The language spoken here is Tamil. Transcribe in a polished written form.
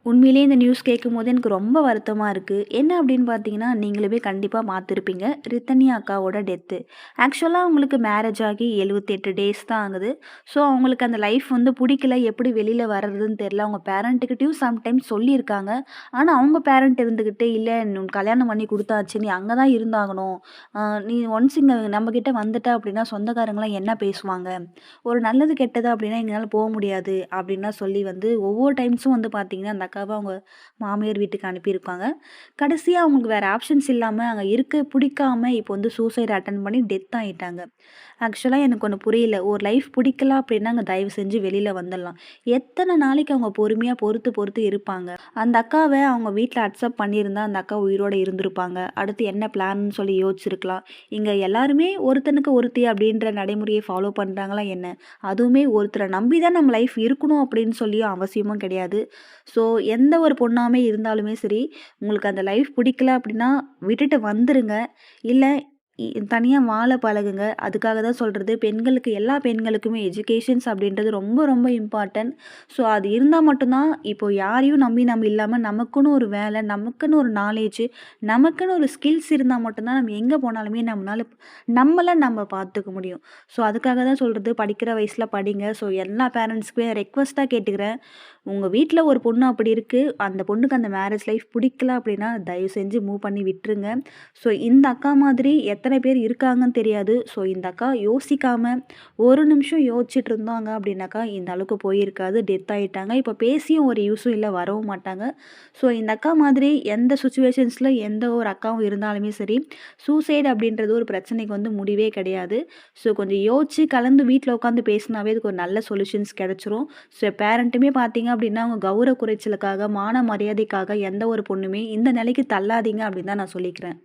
உண்மையிலேயே இந்த நியூஸ் கேட்கும்போது எனக்கு ரொம்ப வருத்தமா இருக்கு. என்ன அப்படின்னு பார்த்தீங்கன்னா, நீங்களுமே கண்டிப்பா பார்த்துருப்பீங்க. ரித்தன்யா அக்காவோட டெத்து. ஆக்சுவலா அவங்களுக்கு மேரேஜ் ஆகி 78 டேஸ் தான் ஆகுது. ஸோ அவங்களுக்கு அந்த லைஃப் வந்து புடிக்கல. எப்படி வெளியில வர்றதுன்னு தெரியல. அவங்க பேரண்ட்டுகிட்டயும் சம்டைம்ஸ் சொல்லியிருக்காங்க. ஆனா அவங்க பேரண்ட் இருந்துகிட்டு, "இல்ல உனக்கு கல்யாணம் பண்ணி குடுத்தாச்சு. நீ அங்க தான் இருந்தாகணும். நீ ஒன்ஸ் இங்க நம்மகிட்ட வந்துட்ட அப்படின்னா சொந்தக்காரங்கலாம் என்ன பேசுவாங்க? ஒரு நல்லது கெட்டது அப்படின்னா எங்களால போ முடியாது." அப்படின்லாம் சொல்லி வந்து ஒவ்வொரு டைம்ஸும் வந்து பார்த்தீங்கன்னா, அந்த அக்காவ அவங்க மாமியார் வீட்டுக்கு அனுப்பியிருக்காங்க. கடைசியா அவங்களுக்கு வேற ஆப்ஷன்ஸ் இல்லாம அங்க இருக்க பிடிக்காம இப்போ வந்து சூசைட் அட்டெண்ட் பண்ணி டெத் ஆயிட்டாங்க. ஆக்சுவலா எனக்கு ஒண்ணு புரியல. ஒரு லைஃப் பிடிக்கல அப்படின்னா அங்க தயவு செஞ்சு வெளியில வந்துடலாம். எத்தன நாளைக்கு அவங்க பொறுமையா பொறுத்து பொறுத்து இருப்பாங்க. அந்த அக்காவ அவங்க வீட்ல அக்செப்ட் பண்ணியிருந்தா அந்த அக்கா உயிரோட இருந்திருப்பாங்க. அடுத்து என்ன பிளான்னு சொல்லி யோசிச்சிருக்கலாம். இங்க எல்லாருமே ஒருத்தனுக்கு ஒருத்தி அப்படின்ற நடைமுறையை ஃபாலோ பண்றாங்களா என்ன? அதுவுமே ஒருத்தர நம்பி தான் நம்ம லைஃப் இருக்கணும் அப்படின்னு சொல்லியும் அவசியமும் கிடையாது. ஸோ எந்த ஒரு பொண்ணாமே இருந்தாலுமே சரி, உங்களுக்கு அந்த லைஃப் பிடிக்கல அப்படின்னா விட்டுட்டு வந்துருங்க. இல்ல தனியா வாழ பழகுங்க. அதுக்காக தான் சொல்றது. பெண்களுக்கு எல்லா பெண்களுக்குமே எஜுகேஷன்ஸ் அப்படின்றது ரொம்ப ரொம்ப இம்பார்ட்டன்ட். ஸோ அது இருந்தா மட்டும் தான் இப்போ யாரையும் நம்பி நம்ம இல்லாம நமக்குன்னு ஒரு வேலை, நமக்குன்னு ஒரு நாலேட்ஜ், நமக்குன்னு ஒரு ஸ்கில்ஸ் இருந்தா மட்டும் தான் நம்ம எங்க போனாலுமே நம்மள நம்ம பார்த்துக்க முடியும். ஸோ அதுக்காக தான் சொல்றது படிக்கிற வயசுல படிங்க. ஸோ எல்லா பேரண்ட்ஸ்க்குமே ரெக்வெஸ்ட்டா கேட்டுக்கிறேன். உங்க வீட்ல ஒரு பொண்ணு அப்படி இருக்கு. அந்த பொண்ணுக்கு அந்த மேரேஜ் லைஃப் பிடிக்கல அப்படின்னா, தயவு செஞ்சு மூவ் பண்ணி விட்டுருங்க. ஸோ இந்த அக்கா மாதிரி எத்தனை பேர் இருக்காங்கன்னு தெரியாது. ஸோ இந்த அக்கா யோசிக்காம, ஒரு நிமிஷம் யோசிச்சுட்டு இருந்தாங்க அப்படின்னாக்கா, இந்த அளவுக்கு போயிருக்காது. டெத் ஆயிட்டாங்க. இப்போ பேசியும் ஒரு யூஸும் இல்ல. வரவும் மாட்டாங்க. ஸோ இந்த அக்கா மாதிரி எந்த சிச்சுவேஷன்ஸ்ல எந்த ஒரு அக்காவும் இருந்தாலுமே சரி, சூசைட் அப்படின்றது ஒரு பிரச்சனைக்கு வந்து முடிவே கிடையாது. ஸோ கொஞ்சம் யோசிச்சு கலந்து வீட்ல உட்காந்து பேசினாவே அதுக்கு ஒரு நல்ல சொல்யூஷன்ஸ் கிடைச்சிரும். ஸோ பேரண்ட்டுமே பார்த்தீங்க அப்படின்னா, அவங்க கௌரவ குறைச்சலுக்காக, மான மரியாதைக்காக எந்த ஒரு பொண்ணுமே இந்த நிலைக்கு தள்ளாதீங்க அப்படின்னு தான் நான் சொல்லிக்கிறேன்.